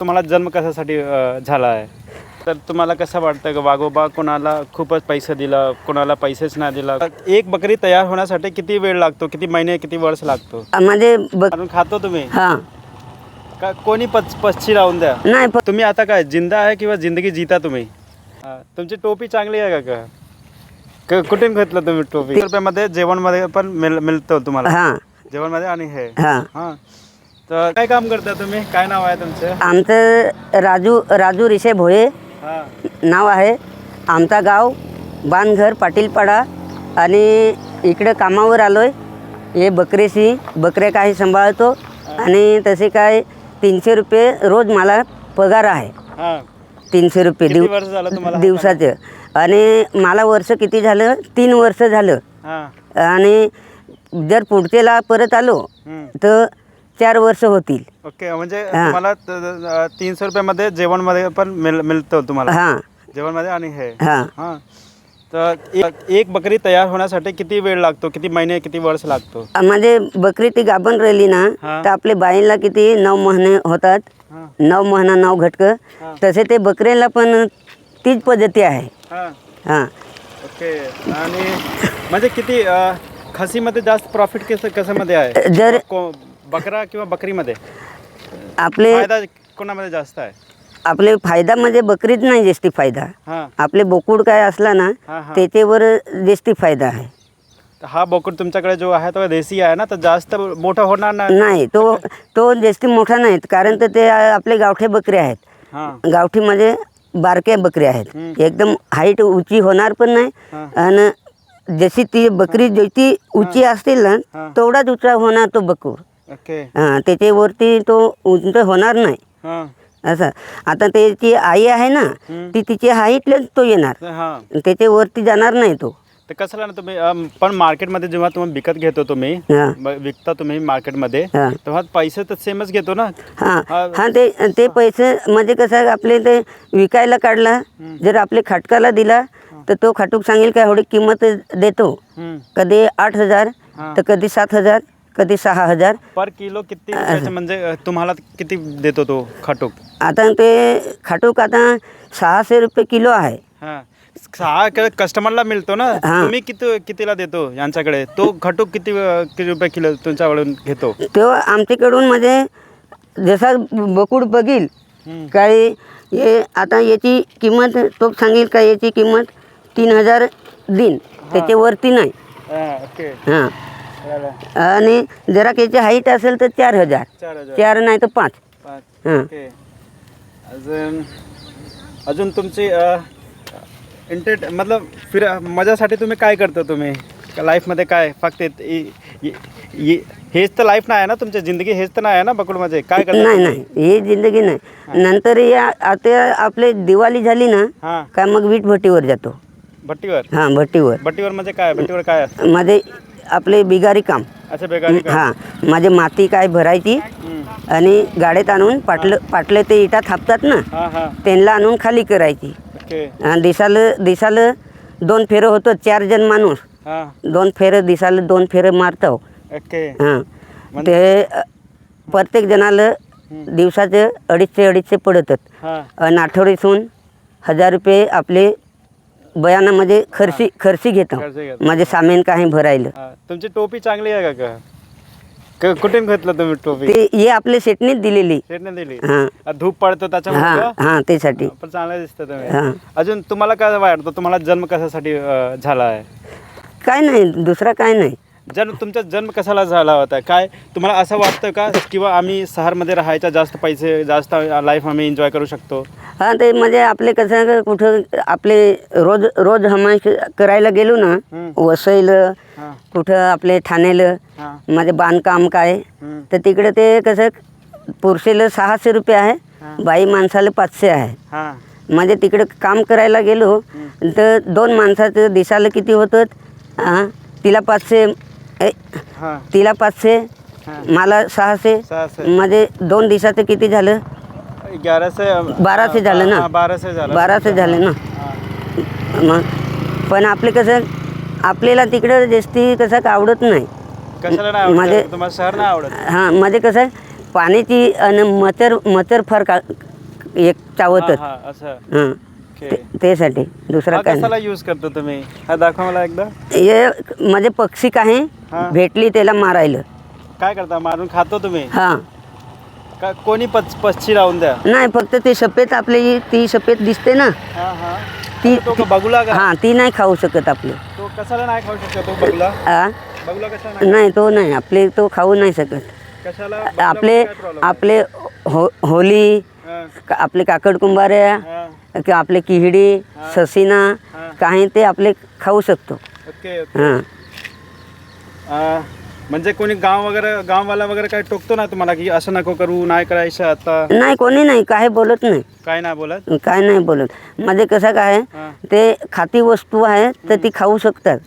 तुम्हाला जन्म कशासाठी झाला आहे? तर तुम्हाला कसं वाटतं की वाघोबा कोणाला खूपच पैसे दिला, कोणाला पैसेच नाही दिला? एक बकरी तयार होण्यासाठी किती वेळ लागतो, किती महिने, किती वर्ष लागतो? म्हणजे आणून खातो तुम्ही हां का कोणी पक्षी लावून द्या? नाही तुम्ही आता काय जिंदा आहे किंवा जिंदगी जीता तुम्ही? तुमची टोपी चांगली आहे का? कुठून घेतलं तुम्ही टोपी? 20 रुपयामध्ये जेवणमध्ये पण मिळतं तुम्हाला? हां जेवणमध्ये आणि हे हां हां. तर काय काम करता तुम्ही? काय नाव आहे तुमचं? आमचं राजू रिशे भोये हां नाव आहे. आमचा गाव बांधघर पाटीलपाडा आणि इकडे कामावर आलो आहे. हे बकरे काही सांभाळतो आणि तसे काय 300 रुपये रोज मला पगार आहे. हां. 300 रुपये किती वर्ष झालं तुम्हाला हे दिवसाचं. आणि मला वर्ष किती झालं? 3 वर्ष झालं. हां. आणि जर पुढचेला परत आलो तर 4 वर्ष होतील. ओके. म्हणजे तुम्हाला 300 रुपयामध्ये जेवणमध्ये पण मिळतं तुम्हाला? हां जेवणमध्ये आणि हे हां हां. तर एक बकरी तयार होण्यासाठी किती वेळ लागतो, किती महिने, किती वर्ष लागतो? म्हणजे बकरी ती गाभण राहिली ना हां. तर आपले बाईंना किती 9 महिने होतात. हां 9 महिना 9 घटकं. हां. तसे ते बकरीला पण तीच पद्धती आहे. हां. हां ओके. आणि म्हणजे किती खसीमध्ये जास्त प्रॉफिट कशामध्ये आहे? जर बकरा किंवा बकरीमध्ये आपले फायदा कोणामध्ये जास्त आहे? आपले फायदा म्हणजे बकरीत नाही जास्ती फायदा. हां आपले बोकुड काय असला ना हां हां. त्याच्यावर जास्ती फायदा आहे. तर हा बोकड तुमच्याकडे जो आहे तो देशी आहे ना, तर जास्त मोठा होणार नाही? नाही तो जास्ती मोठा नाहीत, कारण तर ते आपले गावठी बकरे आहेत. हां गावठी म्हणजे बारक्या बकऱ्या आहेत. एकदम हाईट उंची होणार पण नाही. हां. आणि जशी ती बकरी जशी उंची असतील ना हां. तेवढाच उंचा होणार तो बकूर. ओके. हां त्याच्यावरती तो उंच होणार नाही हां असं. आता त्याची आई आहे ना ती तिची हाईटलाच तो येणार, हां. त्याच्यावरती जाणार नाही तो. तर कसं ना तुम्ही पण मार्केटमध्ये जेव्हा तुम्ही विकत घेतो तुम्ही हां विकता तुम्ही मार्केटमध्ये हां तेव्हा पैसे तर सेमच घेतो ना? हां हां ते पैसे म्हणजे कसं आहे, आपले ते विकायला काढला जर आपले खाटकाला दिला तर तो खाटूक सांगेल काय एवढी किंमत देतो. कधी 8,000 तर कधी 7,000 कधी 6,000 पर किलो. किती रुपयाचं म्हणजे तुम्हाला किती देतो तो खाटूक? आता ते खाटूक आता 600 रुपये किलो आहे. हां. 6 कस्टमरला मिळतो ना? हां. तुम्ही कितीला देतो यांच्याकडे? तो खाटूक किती रुपये किलो तुमच्याकडून घेतो? तो आमच्याकडून म्हणजे जसा बकूड बघील काय हे आता याची किंमत तो सांगेल का याची किंमत 3,000 देईन, त्याच्यावरती नाही. ओके. हां आणि जरा त्याची हाईट असेल तर 4,000, 4 नाही तर 5. हां ओके. अजून तुमची मतलब मजासाठी तुम्ही काय करता तुम्ही लाईफमध्ये? काय फक्त हेच तर लाईफ नाही आहे ना तुमची जिंदगी? हेच तर नाही आहे ना बकुडमध्ये? काय करता? नाही ही जिंदगी नाही. नंतर या आता आपले दिवाळी झाली ना हां. का मग वीट भट्टीवर जातो. भट्टीवर? हां भट्टीवर भट्टीवर म्हणजे काय? भट्टीवर काय असतं? माझे आपले बिगारी काम. अच्छा, बेगारी का? हां माझे माती काय भरायची आणि गाडीत आणून पाटले ते इटा थापतात ना हां हां. त्यांना आणून खाली करायची. ओके. दिसालं 2 फेरं होतं. 4 जण माणूस हां. 2 फेरं दिसालं 2 फेरं मारतो. ओके. हां ते प्रत्येक जणाला दिवसाचे 250 पडतात. हां. आणि आठवड्यातून 1,000 रुपये आपले बयानामध्ये खर्ची घेतो. खर्ची घेतो. माझे सामान काही भरायला. तुमची टोपी चांगली आहे का? कुठून घेतलं तुम्ही टोपी? ते हे आपले शेटनीच दिलेली. शेटने दिली? हां धूप पडतो त्याच्यामुळे हां का? हां त्यासाठी. पण चांगलं दिसतं तुम्ही. हां अजून तुम्हाला काय वाटतं, तुम्हाला जन्म कशासाठी झाला आहे? काय नाही, दुसरा काय नाही. तुमचा जन्म कशाला झाला होता? काय तुम्हाला असं वाटतं का किंवा आम्ही शहरमध्ये राहायचा, जास्त पैसे, जास्त लाईफ आम्ही एन्जॉय करू शकतो? हां ते म्हणजे आपले कसं कुठं आपले रोज हमास करायला गेलो ना वसईला हां कुठं आपले ठाण्याला हां माझे बांधकाम काय तर तिकडे ते कसं पुरुषाला 600 रुपये आहे, बाई माणसाला 500 आहे. हां. म्हणजे तिकडे काम करायला गेलो तर 2 माणसाचं दिसायला किती होतं? हां तिला 500 हां. तिला 500 मला 600 म्हणजे 2 दिवसाचं किती झालं? 1200 झालं ना. 1200 झालं ना. मग पण आपले कसं आपल्याला तिकडं जास्ती कसं आवडत नाही. कशाला नाही आवडत? तुम्हाला शहर नाही आवडत? हां म्हणजे कसं पाण्याची आणि मच्छर फार एक चावतच. हा असं हां ओके. त्यासाठी दुसरा हा काय कशाला यूज करतो तुम्ही? हा दाखवा मला एकदा. नाही. हे माझे पक्षी काही हा भेटली त्याला मारायला. काय करता? मारून खातो तुम्ही? हां का कोणी पक्षी लावून द्या? नाही, फक्त ते सफेद आपली ती सफेद दिसते ना हा हा ती तो का बगुला का? हां ती नाही खाऊ शकत आपले. तो कशाला नाही खाऊ शकतो तो बगुला? हां बगुला कशाला नाही? नाही तो नाही आपले तो खाऊ नाही शकत. कशाला? आपले बगुल्यामध्ये काय problem आहे? आपले होली हा, आपले काकड कुंभाऱ्या हा, किंवा आपले किहडी हा. ससिना हा. काही ते आपले खाऊ शकतो. Okay okay. हां म्हणजे कोणी गाववाला वगैरे काय टोकतो ना तुम्हाला की असं नको करू, नाही करायचं आता? नाही, कोणी नाही काय बोलत नाही, काय नाही बोलत? काय नाही बोलत. माझे कसं काय हा. ते खाती वस्तू आहे तर ती खाऊ शकतात.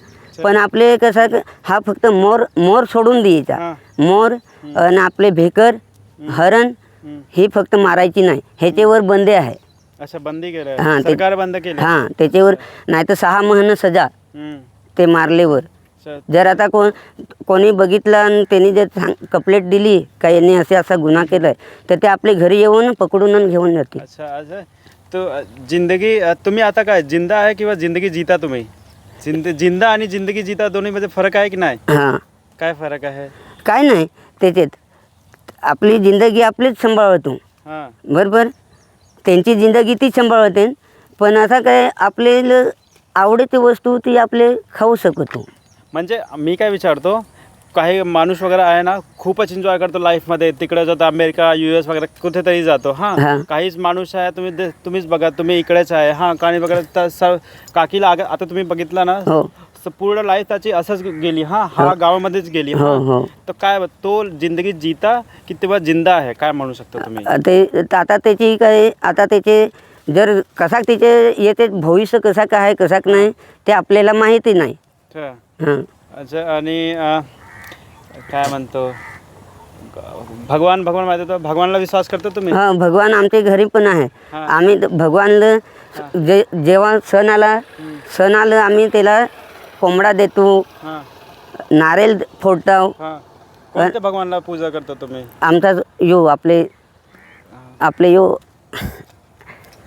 पण आपले कसं हा फक्त मोर मोर सोडून द्यायचा. हा. मोर आणि आपले भेकर हरण हम्म. ही फक्त मारायची नाही. ह्याच्यावर बंदी आहे. असं बंदी केलं? हां सरकार बंद केलं? हां त्याच्यावर नाही तर 6 महिने सजा हम्म. ते मारल्यावर. जर आता कोणी बघितलं आणि त्यांनी जर कंप्लेंट दिली का यांनी असा गुन्हा केलाय तर ते आपले घरी येऊन पकडून आणि घेऊन जातील. अच्छा असं. तो जिंदगी तुम्ही आता काय जिंदा आहे किंवा जिंदगी जीता तुम्ही? जिंदा आणि जिंदगी जीता दोन्हीमध्ये फरक आहे की नाही? हां काय फरक आहे? काय नाही त्याच्यात. आपली जिंदगी आपलीच सांभाळतो हां बरोबर. त्यांची जिंदगी ती सांभाळते. पण असं काय आपल्याला आवडती वस्तू ती आपले खाऊ शकतो. म्हणजे मी काय विचारतो, काही माणूस वगैरे आहे ना खूपच एन्जॉय करतो लाईफमध्ये, तिकडे जातो अमेरिका US वगैरे कुठेतरी जातो. हां. हां काहीच माणूस आहे तुम्हीच बघा, तुम्ही इकडेच आहे. हां काही वगैरे तर काकीला आता तुम्ही बघितलं ना हो पूर्ण लाईफ त्याची असंच गेली. हा गावामध्येच गेली. हो हो. तर काय तो जिंदगी जीता की तेव्हा जिंदा आहे काय म्हणू शकतो तुम्ही? ते आता त्याची काय आता त्याचे जर कसा त्याचे येते भविष्य कसा काय कसा नाही ते आपल्याला माहिती नाही. अच्छा हां अच्छा. आणि काय म्हणतो भगवान माहिती तर भगवानला विश्वास करतो तुम्ही? हां भगवान आमच्या घरी पण आहे. हां. आम्ही भगवानला जेव्हा सण आलं आम्ही त्याला कोंबडा देतो, हां नारळ फोडतो. हां. कोणत्या भगवानला पूजा करता तुम्ही? आमचा यो आपले यो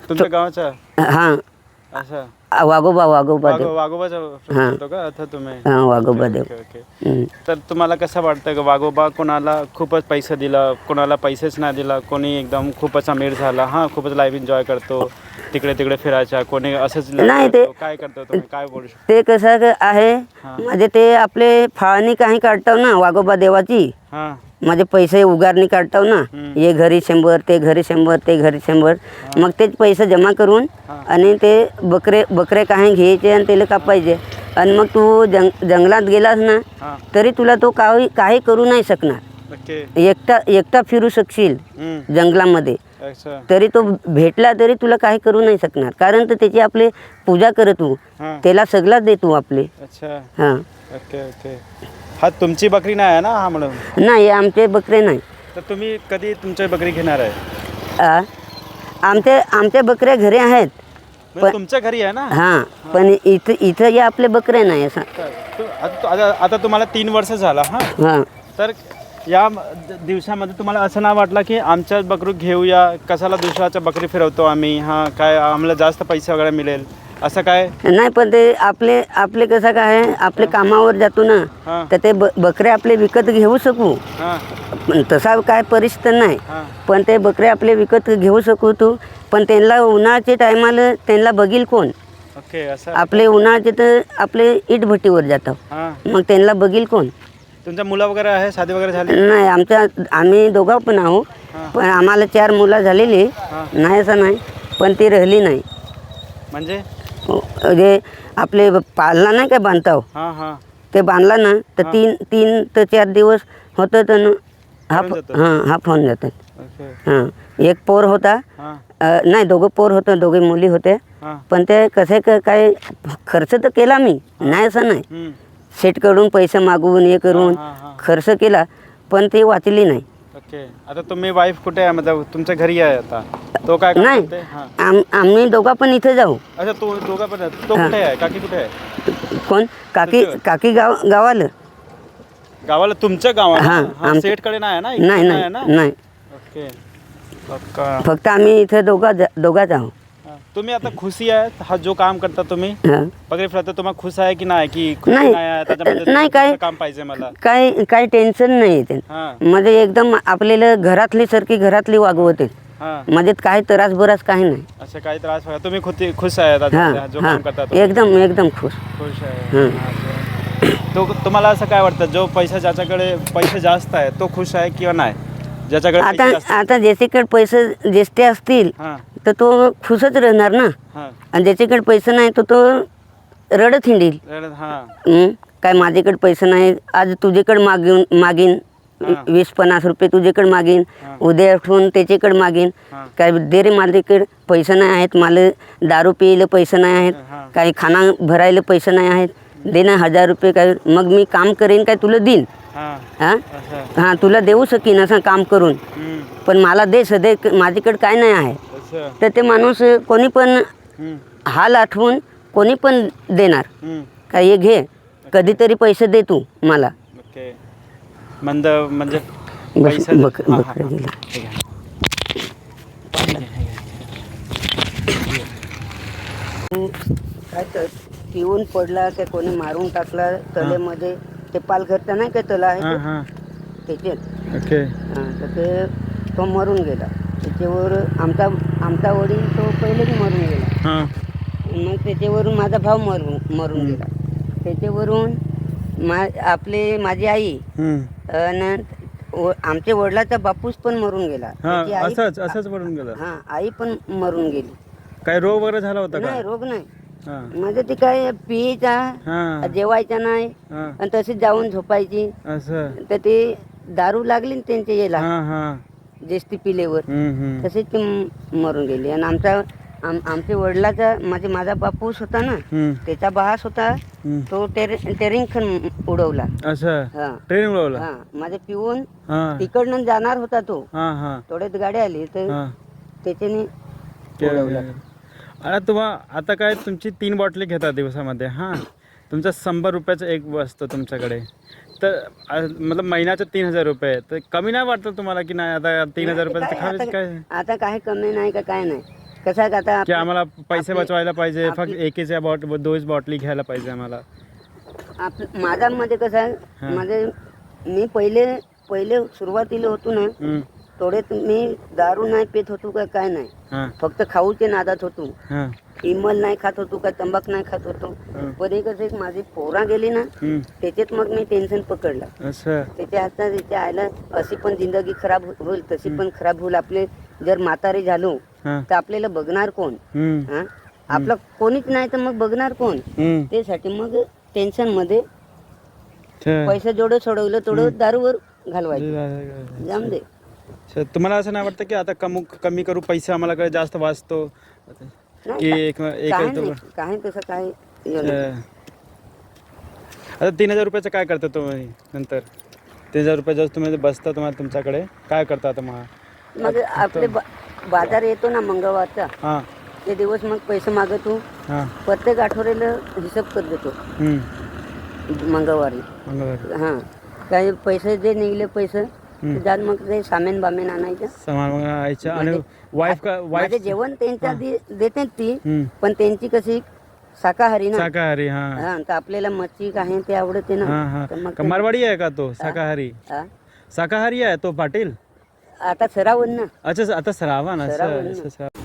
तुमच्या गावाच्या? हां असं वाघोबा वाघोबाचा हां. करतो का आता तुम्ही? हां वाघोबा देव. Okay okay. तर तुम्हाला कसं वाटतं की वाघोबा कोणाला खूपच पैसा दिला, कोणाला पैसेच नाही दिला, कोणी एकदम खूपच अमीर झाला, हां खूपच लाईफ एन्जॉय करतो, तिकडे फिरायचा, कोणी असंच नाही, ते- काय करतो तुम्ही काय बोलू शकतो? ते कसं आहे हां. म्हणजे ते आपले फाळणी काही काढतो ना वाघोबा देवाची. हां माझे पैसे उगारणी काढतो ना. हे घरी 100 ते घरी 100 ते घरी 100 मग तेच पैसे जमा करून हां. आणि ते बकरे काही घ्यायचे आणि त्याला कापायचे. आणि मग तू जंगलात गेलास ना हां तरी तुला तो काही करू नाही शकणार. ओके. एकटा फिरू शकशील हम्म. जंगलामध्ये अच्छा. तरी तो भेटला तरी तुला काही करू नाही शकणार. कारण तर त्याची आपली पूजा करतो, हां त्याला सगळं देतो आपले. अच्छा हां ओके ओके. हा तुमची बकरी नाही आहे ना हा म्हणून? नाही आमचे बकरे नाही. तर तुम्ही कधी तुमची बकरी घेणार आहे? आमच्या बकऱ्या घरी आहेत. म्हणजे तुमच्या घरी आहे ना? हां पण इथं या आपले बकरे नाही असं. आता तुम्हाला 3 वर्ष झाला. हां हां तर या दिवसामध्ये तुम्हाला असं नाही वाटलं की आमच्याच बकरू घेऊया, कशाला दुसऱ्याच्या बकरी फिरवतो आम्ही, हां काय आम्हाला जास्त पैसे वगैरे मिळेल असं काय? नाही पण ते आपले कसं काय आपले कामावर जातो ना हां तर ते बकरे आपले विकत घेऊ शकू. हां पण तसा काय परिस्थिती नाही. हां पण ते बकरे आपले विकत घेऊ शकू तू. पण त्यांना उन्हाळ्याच्या टायमाला त्यांना बघील कोण? ओके असं. आपले उन्हाळ्याचे तर आपले इटभट्टीवर जातात. हां मग त्यांना बघील कोण? तुमच्या मुलं वगैरे आहे, शादी वगैरे झाली? नाही आम्ही दोघं पण आहो. हां. पण आम्हाला 4 मुलं झालेली हां. नाही असं नाही. पण ती राहिली नाही. म्हणजे? जे आपले पाळला नाही काय बांधताव हां हां ते बांधला ना तर हां. 3 ते 4 दिवस होतं तर मरून जातो. हा फोन जातात. ओके. हां एक पोर होता. हां नाही दोघं पोर होतं, दोघे मुली होते. हां पण ते कसे काय खर्च तर केला मी नाही असं नाही. हम्म. सेटकडून पैसे मागवून हे करून हां, हां, हां. खर्च केला पण ती वाचली नाही. ओके. आता तुम्ही वाईफ कुठे आहे, मतलब तुमच्या घरी आहे आता? तो काय नाही करते? हां आम्ही दोघं पण इथे जाऊ. अच्छा तो दोघा पण आहे. तो कुठे आहे? काकी कुठे आहे? कोण? काकी गावाला. गावाला तुमच्या गावाला? हां, हां आमच्या- सेटकडे नाही आहे ना? इकडे नाही आहे ना? नाही नाही. ओके. फक्त आम्ही इथं दोघाच आहोत. तुम्ही आता खुशी आहे हा जो काम करता तुम्ही हां. बकरी फ्राय, तर तुम्हाला खुश आहे की नाही की खुशी नाही. नाही आहे त्याच्यामध्ये नाही, काय- दुसरं काम पाहिजे मला? काही टेन्शन नाही येते. हां म्हणजे एकदम आपल्याला घरातली सारखी घरातली वागवते. हां म्हणजे काही त्रास बराच काही नाही. असं काही त्रास व्हायला तुम्ही खुश आहे आता हां जो हां काम करता तुम्ही? एकदम खुश. खुश आहे. हं. हां, तो तुम्हाला असं काय वाटतं जो ज्याच्याकडे पैसे जास्त आहे तो खुश आहे किंवा नाही? ज्याच्याकडे पैसे जास्त- आता ज्याच्याकडे पैसे जास्त असतील हां तर तो खुशच राहणार ना. हां आणि ज्याच्याकडे पैसे नाही तर तो रडत हिंडील. हां काय माझ्याकडे पैसे नाही, आज तुझ्याकडे मागीन हां. 20-50 रुपये तुझ्याकडे मागीन, हां. उद्या उठून त्याच्याकडे मागीन. हां. काय दे रे माझ्याकडे पैसे नाही आहेत, मला दारू प्यायला पैसे नाही आहेत, हां. काही खाना भरायला पैसे नाही आहेत, दे ना 1000 रुपये. काय मग मी काम करेन काय तुला देईन. हां हां असं हां तुला देऊ शकीन असं काम करून, हं, पण मला दे सदे माझ्याकडे काय नाही आहे. असं तर ते माणूस कोणी पण हं, हाल आठवून कोणी पण देणार. हं. काय हे घे, कधीतरी पैसे दे तू मला. ओके म्हणजे पैसा हां, हां, बकरं गेलं. ठीक आहे. काय तर पिऊन पडला की कोणी मारून टाकला तळ्यामध्ये. ते पालघरचा नाही का तला आहे हां हां त्याच्यात. ओके तर ते तो मरून गेला. त्याच्यावर आमचा वडील तो पहिलेच मरून गेला. हां मग त्याच्यावरून माझा भाऊ मरून गेला. त्याच्यावरून माझी आई हं. आणि आमच्या वडिलाचा बापूस पण मरून गेला. त्याची हां आई असंच पडून गेलं. हां आई पण मरून गेली. काय रोग वगैरे झाला होता का? नाही रोग नाही. हां म्हणजे ती काय पियचा हां जेवायचा नाही हां आणि तशीच जाऊन झोपायची. असं तर ते दारू लागली ना त्यांच्या याला हां हां जेस्ती पिलेवर, हं, हं. तसेच ती मरून गेली. आणि आमच्या वडिलाचा माझा बापूस होता ना, हं, त्याचा बास होता. हं. तो टेरिंग खण उडवला. असं हा ट्रेन उडवला. हा माझे पिऊन हां तिकडनं जाणार होता तो. हां हां थोड्यात गाडी आली तर हां त्याच्याने उडवला. आता आता काय तुमची 3 बॉटली घेता दिवसामध्ये. हां तुमचा 100 रुपयाचं एक असतं तुमच्याकडे, तर मतलब महिन्याचे 3000 रुपये, तर कमी नाही वाटतं तुम्हाला की नाही आता 3000 रुपये तर खावीच काय आता काही कमी नाही का काय नाही. कसं आहे का आता की आम्हाला पैसे आपली- बचवायला पाहिजे, फक्त आपली- एकीच्या 2 बॉटली घ्यायला पाहिजे आम्हाला. माझा मध्ये कसं आहे, हां. मी पहिले सुरुवातीला होतो ना, हं, थोडे मी दारू नाही पित होतो का काय नाही, हां फक्त खाऊचे नादात होतो. हां इमल नाही खात होतो का तंबाख नाही खात होतो. हं. पण एक कसं एक माझी पोरा गेली ना, हं, त्याच्यात मग मी टेन्शन पकडला. असं त्याच्या हातात त्याच्या आयला अशी पण जिंदगी खराब होईल, तशी पण खराब होईल. आपले जर म्हातारे झालो हां तर आपल्याला बघणार कोण? हं, हा आपलं कोणीच नाही तर मग बघणार कोण? हं. त्यासाठी मग टेन्शन मध्ये अच्छा. पैसे जेवढं सोडवलं तेवढं दारूवर घालवायचं. जाम दे. अच्छा, तुम्हाला असं नाही वाटतं की आता कमी करू, पैसे आम्हाला काय जास्त वाचतो की एक काही तसं काही हे नाही. आता 3000 रुपयाचं काय करता तुम्ही नंतर? 3000 रुपये जर तुम्ही बसता तुम्हाला तुमच्याकडे काय करता आता मग? मग आपले बाजार येतो ना मंगळवारचा, हां ते दिवस मग पैसे मागतो. हां प्रत्येक आठवड्याला हिशोब कर देतो हं. मंगळवारी. मंगळवार हां काही पैसे जे निघले पैसे हं. त्यात मग ते सामान बामेन आणायचं. सामान वगैरे आणायचं आणि माझे वाईफ जेवण त्यांच्या देते ती, हं. पण त्यांची कशी शाकाहारी ना. शाकाहारी. हां हां तर आपल्याला मच्छी काही ते आवडते ना. हां तर हां मग का मारवाडी आहे का तो शाकाहारी? हां. शाकाहारी आहे तो पाटील? आता सरावन ना. अच्छा आता श्रावण श्रावण असं ना. असं